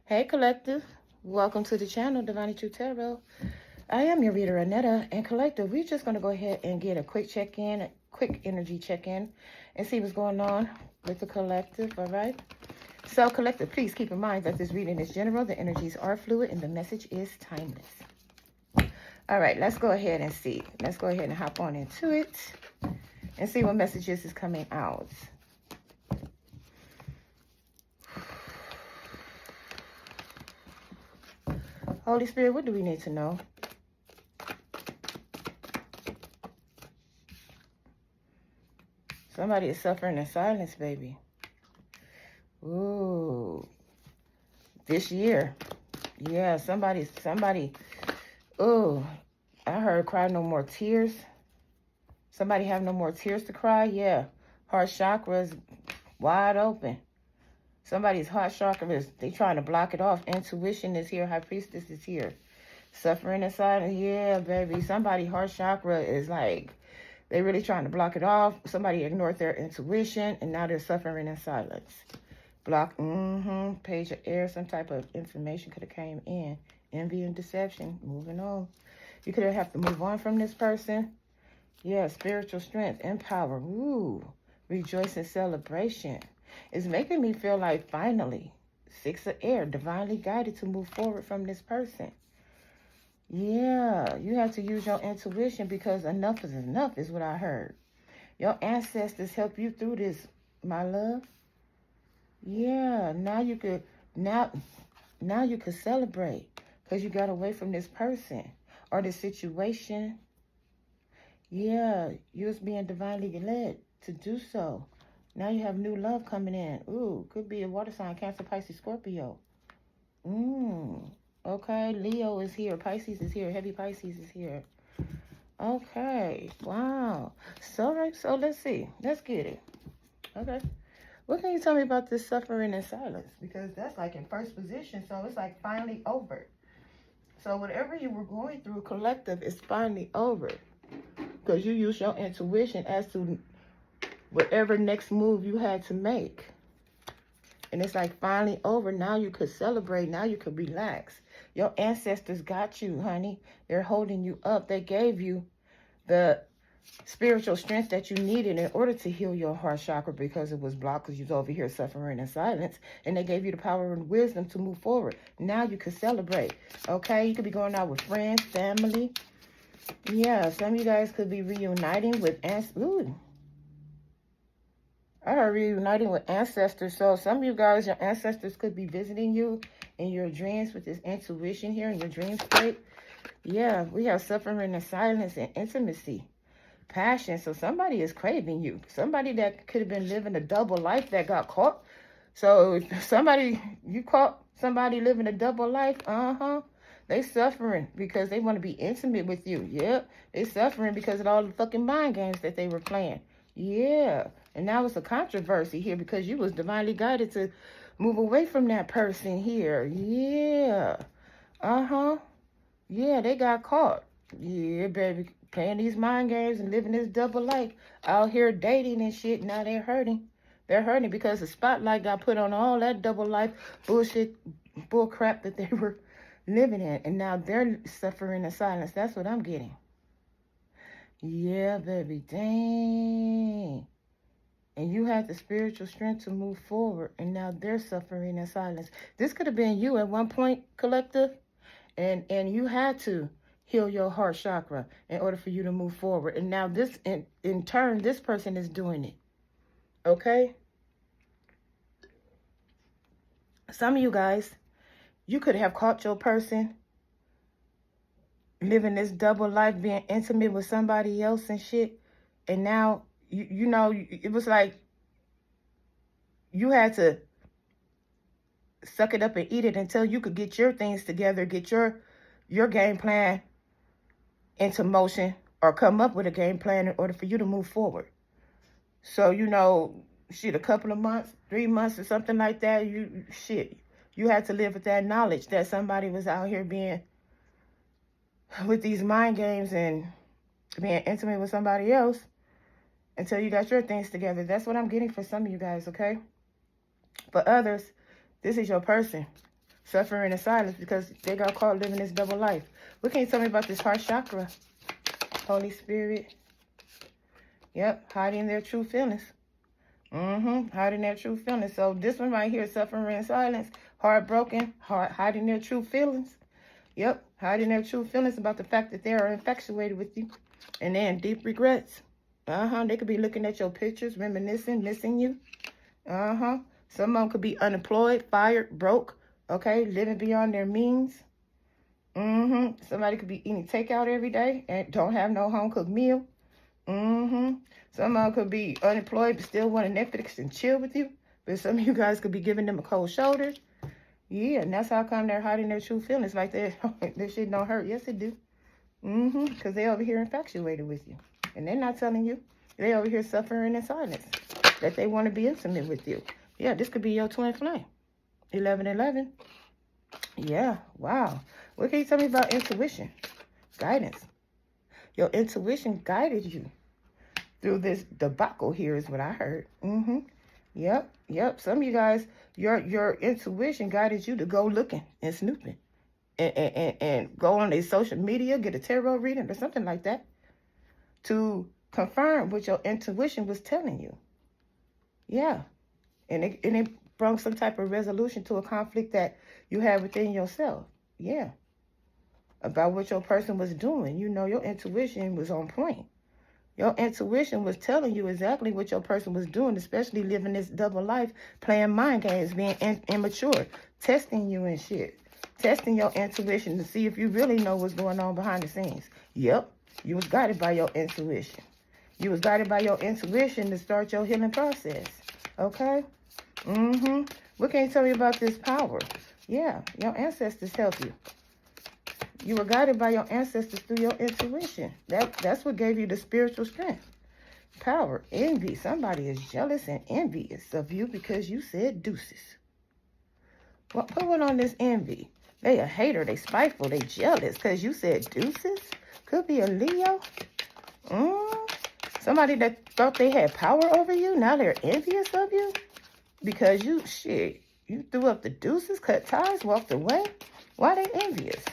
Hey, Collective. Welcome to the channel, Divine True Tarot. I am your reader, Anetta. And Collective, we're just going to go ahead and get a quick check-in, a quick energy check-in, and see what's going on with the Collective, all right? So, Collective, please keep in mind that this reading is general, the energies are fluid, and the message is timeless. All right, let's go ahead and see. Let's go ahead and hop on into it and see what messages is coming out. Holy Spirit, what do we need to know? Somebody is suffering in silence, baby. Ooh. This year. Yeah, somebody. Ooh. I heard cry no more tears. Somebody have no more tears to cry. Yeah. Heart chakra is wide open. Somebody's heart chakra is, they trying to block it off. Intuition is here. High priestess is here. Suffering in silence. Yeah, baby. Somebody heart chakra is like, they really trying to block it off. Somebody ignored their intuition, and now they're suffering in silence. Block, page of air, some type of information could have came in. Envy and deception, moving on. You could have to move on from this person. Yeah, spiritual strength and power. Ooh, rejoice and celebration. It's making me feel like finally, 6 of air, divinely guided to move forward from this person. Yeah, you have to use your intuition because enough is enough is what I heard. Your ancestors help you through this, my love. Yeah, now you could celebrate because you got away from this person or this situation. Yeah, you was being divinely led to do so. Now you have new love coming in. Ooh, could be a water sign, Cancer, Pisces, Scorpio. Okay, Leo is here. Pisces is here. Heavy Pisces is here. Okay, wow. So, right, so let's see. Let's get it. Okay. What can you tell me about this suffering in silence? Because that's like in first position, so it's like finally over. So whatever you were going through, collective, is finally over. Because you used your intuition as to whatever next move you had to make. And it's like finally over. Now you could celebrate. Now you could relax. Your ancestors got you, honey. They're holding you up. They gave you the spiritual strength that you needed in order to heal your heart chakra because it was blocked because you was over here suffering in silence. And they gave you the power and wisdom to move forward. Now you can celebrate. Okay? You could be going out with friends, family. Yeah, some of you guys could be reuniting with ancestors. I heard reuniting with ancestors. So some of you guys, your ancestors could be visiting you in your dreams with this intuition here in your dream state. Yeah, we have suffering in silence and intimacy. Passion. So somebody is craving you. Somebody that could have been living a double life that got caught. So you caught somebody living a double life. They suffering because they want to be intimate with you. Yep. They suffering because of all the fucking mind games that they were playing. Yeah. And now it's a controversy here because you was divinely guided to move away from that person here. Yeah. Yeah, they got caught. Yeah, baby. Playing these mind games and living this double life. Out here dating and shit. Now they're hurting. They're hurting because the spotlight got put on all that double life bullshit, bull crap that they were living in. And now they're suffering in silence. That's what I'm getting. Yeah, baby. Dang. And you had the spiritual strength to move forward. And now they're suffering in silence. This could have been you at one point, collective. And you had to heal your heart chakra in order for you to move forward. And now this, in turn, this person is doing it. Okay? Some of you guys, you could have caught your person living this double life, being intimate with somebody else and shit. And now, you know, it was like you had to suck it up and eat it until you could get your things together, get your game plan into motion, or come up with a game plan in order for you to move forward. So, you know, shit, a couple of months, 3 months or something like that, you had to live with that knowledge that somebody was out here being with these mind games and being intimate with somebody else until you got your things together. That's what I'm getting for some of you guys, okay? For others, this is your person. suffering in silence because they got caught living this double life. What can you tell me about this heart chakra? Holy Spirit. Yep, hiding their true feelings. Hiding their true feelings. So this one right here, suffering in silence, heartbroken, hiding their true feelings. Yep, hiding their true feelings about the fact that they are infatuated with you. And then deep regrets. They could be looking at your pictures, reminiscing, missing you. Some of them could be unemployed, fired, broke, okay, living beyond their means. Somebody could be eating takeout every day and don't have no home-cooked meal. Some of them could be unemployed but still want to Netflix and chill with you. But some of you guys could be giving them a cold shoulder. Yeah, and that's how come they're hiding their true feelings. Like this shit don't hurt. Yes, it do. Because they over here infatuated with you. And they're not telling you. They over here suffering in silence. That they want to be intimate with you. Yeah, this could be your twin flame. 1111. Yeah, wow. What can you tell me about intuition? Guidance. Your intuition guided you through this debacle here is what I heard. Yep. Some of you guys, your intuition guided you to go looking and snooping. And go on their social media, get a tarot reading or something like that. To confirm what your intuition was telling you. Yeah. And it brought some type of resolution to a conflict that you had within yourself. Yeah. About what your person was doing. You know, your intuition was on point. Your intuition was telling you exactly what your person was doing, especially living this double life, playing mind games, being immature, testing you and shit. Testing your intuition to see if you really know what's going on behind the scenes. Yep. You was guided by your intuition. You was guided by your intuition to start your healing process. Okay? What can you tell me about this power? Yeah, your ancestors help you. You were guided by your ancestors through your intuition. That's what gave you the spiritual strength. Power, envy. Somebody is jealous and envious of you because you said deuces. Well, put one on this envy. They a hater, they spiteful, they jealous because you said deuces. Could be a Leo. Somebody that thought they had power over you, now they're envious of you because you threw up the deuces, cut ties, walked away. Why they envious?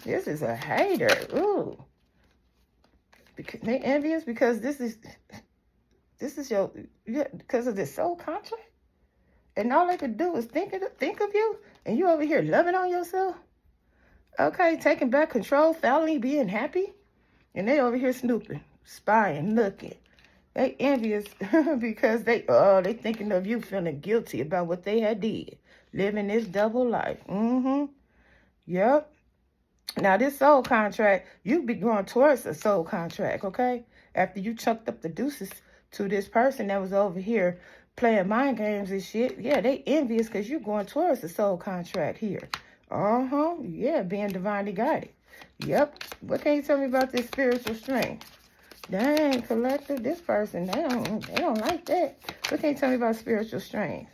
This is a hater. Ooh. Because they envious because this is your, because of this soul contract. And all they could do is think of you, and you over here loving on yourself. Okay, taking back control, finally being happy. And they over here snooping, spying, looking. They envious because they thinking of you feeling guilty about what they had did. Living this double life. Yep. Now this soul contract, you be going towards a soul contract, okay? After you chucked up the deuces to this person that was over here playing mind games and shit. Yeah, they envious because you're going towards the soul contract here. Yeah, being divinely guided. Yep. What can you tell me about this spiritual strength? Dang, collective, this person, they don't like that. What can you tell me about spiritual strength?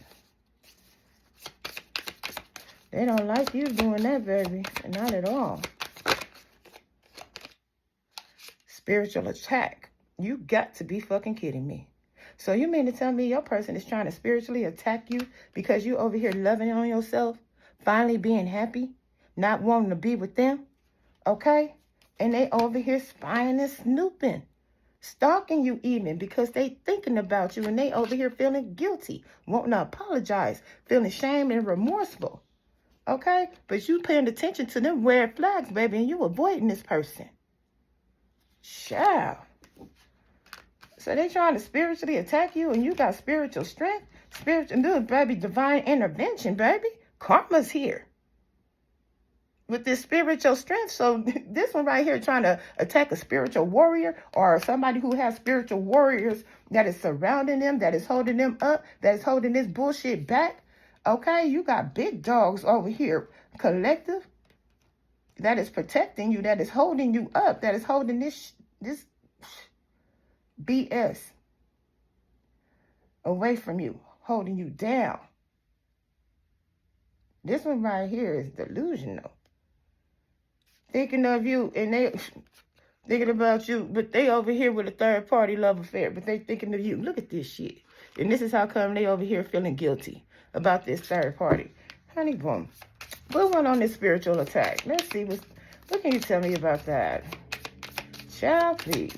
They don't like you doing that, baby. Not at all. Spiritual attack. You got to be fucking kidding me. So you mean to tell me your person is trying to spiritually attack you because you over here loving on yourself, finally being happy, not wanting to be with them, okay? And they over here spying and snooping, stalking you even because they thinking about you and they over here feeling guilty, wanting to apologize, feeling shame and remorseful, okay? But you paying attention to them red flags, baby, and you avoiding this person. Child. So they trying to spiritually attack you and you got spiritual strength, spiritual, baby, divine intervention, baby. Karma's here with this spiritual strength. So this one right here trying to attack a spiritual warrior or somebody who has spiritual warriors that is surrounding them, that is holding them up, that is holding this bullshit back. Okay, you got big dogs over here, collective, that is protecting you, that is holding you up, that is holding this BS away from you, holding you down. This one right here is delusional. Thinking of you and they thinking about you, but they over here with a third party love affair, but they thinking of you. Look at this shit. And this is how come they over here feeling guilty about this third party. Honey bun. What went on this spiritual attack? Let's see. What can you tell me about that? Child, please.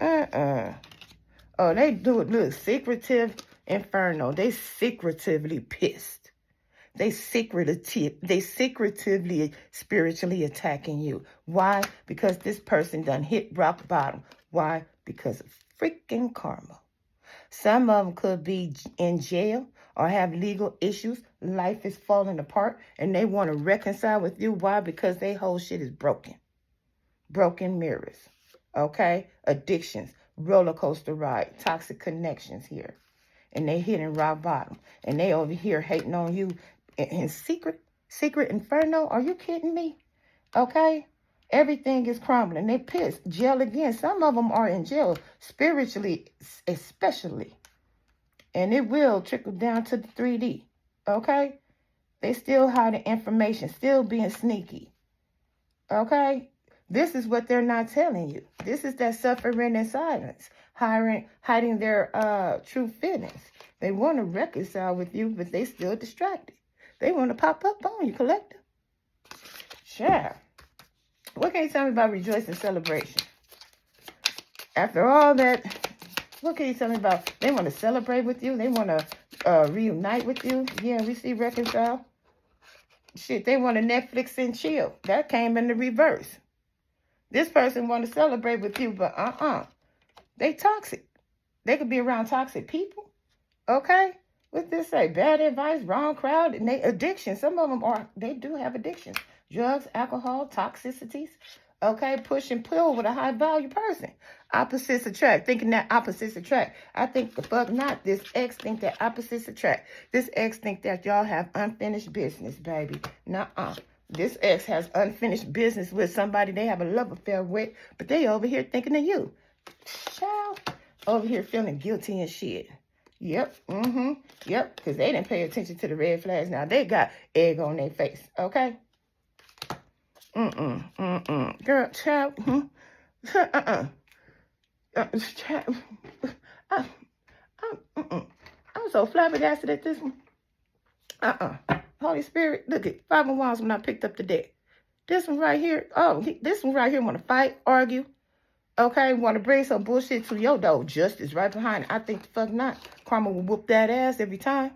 Oh, they do it. Look, secretive inferno. They secretively pissed. They secretively spiritually attacking you. Why? Because this person done hit rock bottom. Why? Because of freaking karma. Some of them could be in jail or have legal issues. Life is falling apart and they want to reconcile with you. Why? Because their whole shit is broken. Broken mirrors. Okay? Addictions. Roller coaster ride. Toxic connections here. And they hitting rock bottom. And they over here hating on you in secret inferno. Are you kidding me? Okay? Everything is crumbling. They pissed. Jail again. Some of them are in jail, spiritually especially. And it will trickle down to the 3D. Okay? They still hiding information, still being sneaky. Okay? This is what they're not telling you. This is that suffering in silence, hiding their true feelings. They want to reconcile with you, but they still distracted. They want to pop up on you, collective. Sure. What can you tell me about rejoicing celebration? After all that, what can you tell me about? They want to celebrate with you. They want to reunite with you. Yeah, we see reconcile. Shit, they want to Netflix and chill. That came in the reverse. This person want to celebrate with you, but they toxic. They could be around toxic people. Okay? What's this say? Bad advice, wrong crowd, and they addiction. Some of them they do have addictions. Drugs, alcohol, toxicities. Okay? Push and pull with a high value person. Opposites attract. Thinking that opposites attract. I think the fuck not. This ex think that opposites attract. This ex think that y'all have unfinished business, baby. Nuh-uh. This ex has unfinished business with somebody they have a love affair with, but they over here thinking of you. Child, over here feeling guilty and shit. Yep, yep, because they didn't pay attention to the red flags. Now they got egg on their face, okay? Girl, child, child, I'm so flabbergasted at this one. Holy Spirit, look at 5 of Wands when I picked up the deck. This one right here, this one right here want to fight, argue, okay, want to bring some bullshit to your door. Justice right behind it. I think the fuck not. Karma will whoop that ass every time.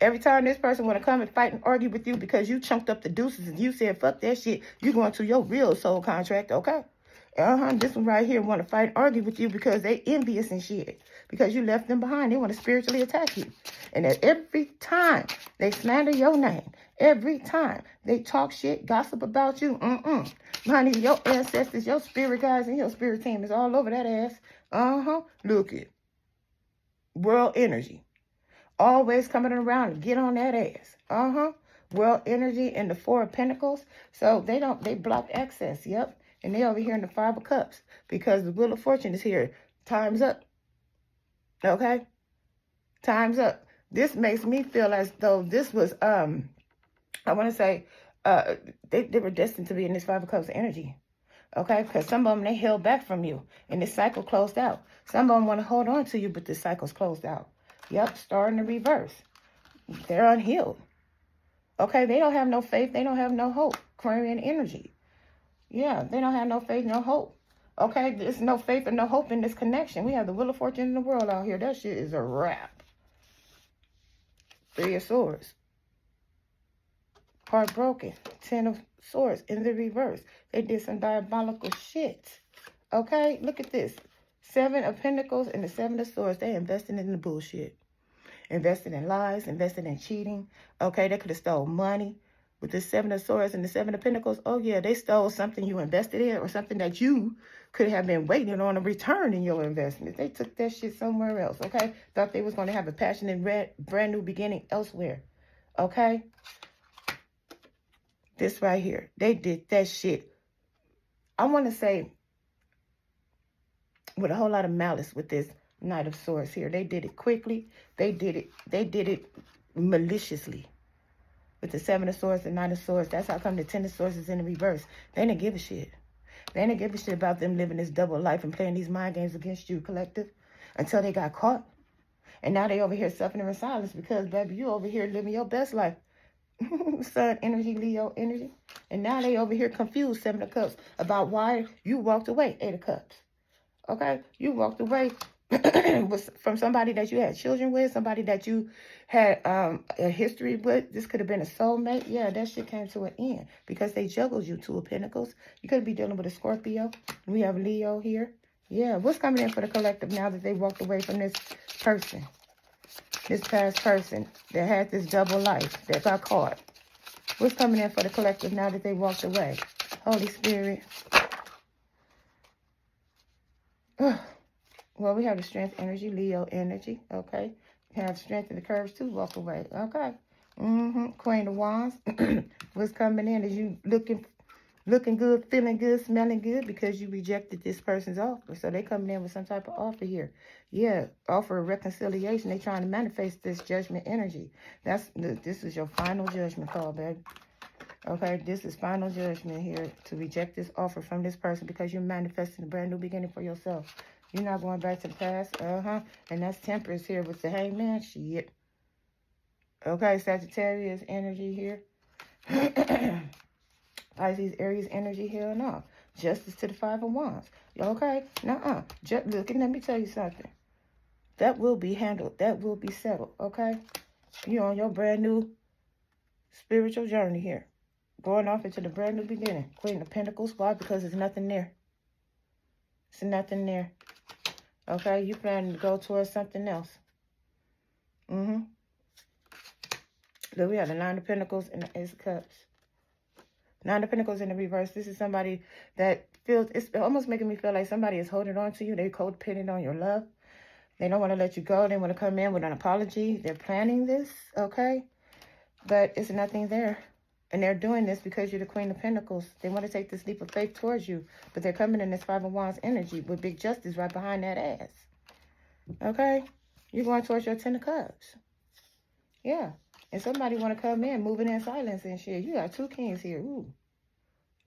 Every time this person want to come and fight and argue with you because you chunked up the deuces and you said, fuck that shit, you going to your real soul contract, okay? This one right here want to fight and argue with you because they envious and shit. Because you left them behind. They want to spiritually attack you. And that every time they slander your name, every time they talk shit, gossip about you, honey, your ancestors, your spirit guys, and your spirit team is all over that ass. Look it. World energy. Always coming around to get on that ass. World energy and the 4 of Pentacles. So they block access. Yep. And they over here in the 5 of Cups because the Wheel of Fortune is here. Time's up. Okay? Time's up. This makes me feel as though this was, I want to say, they were destined to be in this 5 of Cups energy. Okay? Because some of them, they held back from you. And this cycle closed out. Some of them want to hold on to you, but this cycle's closed out. Yep, Star in the reverse. They're unhealed. Okay? They don't have no faith. They don't have no hope. Aquarian energy. Yeah, they don't have no faith, no hope. Okay, there's no faith and no hope in this connection. We have the Wheel of Fortune in the world out here. That shit is a wrap. 3 of Swords. Heartbroken. 10 of Swords in the reverse. They did some diabolical shit. Okay, look at this. 7 of Pentacles and the 7 of Swords. They invested in the bullshit. Invested in lies, invested in cheating. Okay, they could have stole money. With the 7 of Swords and the 7 of Pentacles, oh yeah, they stole something you invested in or something that you could have been waiting on a return in your investment. They took that shit somewhere else, okay? Thought they was going to have a passionate, brand new beginning elsewhere, okay? This right here, they did that shit. I want to say with a whole lot of malice with this Knight of Swords here. They did it quickly. They did it maliciously. With the 7 of Swords and 9 of Swords, that's how come the 10 of Swords is in the reverse. They didn't give a shit. They didn't give a shit about them living this double life and playing these mind games against you, collective, until they got caught. And now they over here suffering in silence because, baby, you over here living your best life. Sun energy, Leo energy. And now they over here confused, 7 of Cups, about why you walked away, 8 of Cups. Okay? You walked away from somebody that you had children with, somebody that you had a history with. This could have been a soulmate. Yeah, that shit came to an end because they juggled you, 2 of Pentacles. You could be dealing with a Scorpio. We have Leo here. Yeah, what's coming in for the collective now that they walked away from this person? This past person that had this double life that got caught. What's coming in for the collective now that they walked away? Holy Spirit. Well, we have the strength energy, Leo energy. Okay. We have strength and the courage to walk away. Okay. Queen of Wands. What's coming in is you looking good, feeling good, smelling good because you rejected this person's offer. So they coming in with some type of offer here. Yeah, offer of reconciliation. They trying to manifest this judgment energy. This is your final judgment call, baby. Okay, this is final judgment here to reject this offer from this person because you're manifesting a brand new beginning for yourself. You're not going back to the past. And that's Temperance here with the Hangman. Shit. Okay, Sagittarius energy here. Pisces, Aries energy here. No. Justice to the 5 of Wands. Okay? Nuh-uh. Look, and let me tell you something. That will be handled. That will be settled. Okay? You're on your brand new spiritual journey here. Going off into the brand new beginning. Queen of Pentacles. Why? Because there's nothing there. There's nothing there. Okay? You planning to go towards something else. Then we have the 9 of Pentacles and the Ace of Cups. 9 of Pentacles in the reverse. This is somebody that feels, it's almost making me feel like somebody is holding on to you. They're codependent on your love. They don't want to let you go. They want to come in with an apology. They're planning this, okay? But it's nothing there. And they're doing this because you're the Queen of Pentacles. They want to take this leap of faith towards you. But they're coming in this 5 of Wands energy with big justice right behind that ass. Okay? You're going towards your 10 of Cups. Yeah. And somebody want to come in moving in silence and shit. You got 2 kings here. Ooh.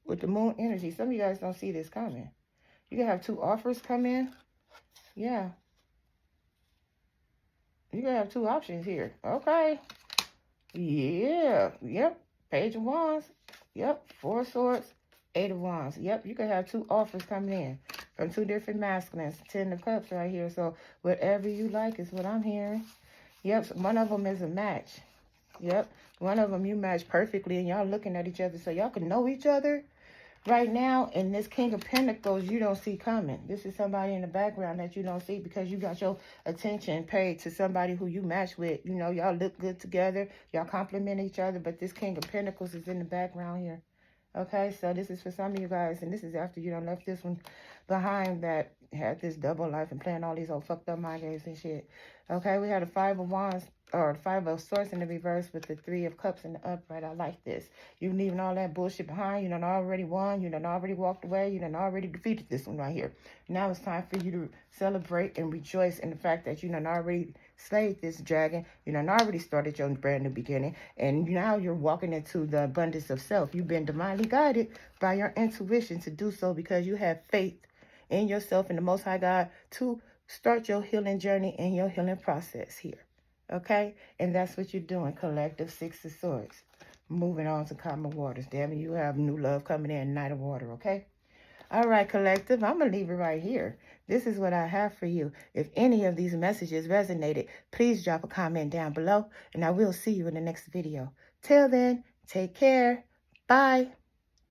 With the moon energy. Some of you guys don't see this coming. You can have 2 offers come in. Yeah. You can have 2 options here. Okay. Yeah. Yep. Page of Wands. Yep. 4 of Swords. 8 of Wands. Yep. You can have 2 offers coming in from 2 different masculines. 10 of Cups right here. So whatever you like is what I'm hearing. Yep. So one of them is a match. Yep. One of them you match perfectly and y'all looking at each other so y'all can know each other. Right now, in this King of Pentacles, you don't see coming. This is somebody in the background that you don't see because you got your attention paid to somebody who you match with. You know, y'all look good together. Y'all compliment each other, but this King of Pentacles is in the background here. Okay, so this is for some of you guys, and this is after you done left this one behind that had this double life and playing all these old fucked up mind games and shit. Okay, we had a 5 of Wands, or 5 of Swords in the reverse with the 3 of Cups in the upright. I like this. You leaving all that bullshit behind. You done already won. You done already walked away. You done already defeated this one right here. Now it's time for you to celebrate and rejoice in the fact that you done already slayed this dragon. You done already started your brand new beginning. And now you're walking into the abundance of self. You've been divinely guided by your intuition to do so because you have faith in yourself and the Most High God to start your healing journey and your healing process here. Okay? And that's what you're doing. Collective 6 of Swords. Moving on to calmer waters. Damn it, you have new love coming in. Knight of Water. Okay? All right, collective. I'm going to leave it right here. This is what I have for you. If any of these messages resonated, please drop a comment down below. And I will see you in the next video. Till then, take care. Bye.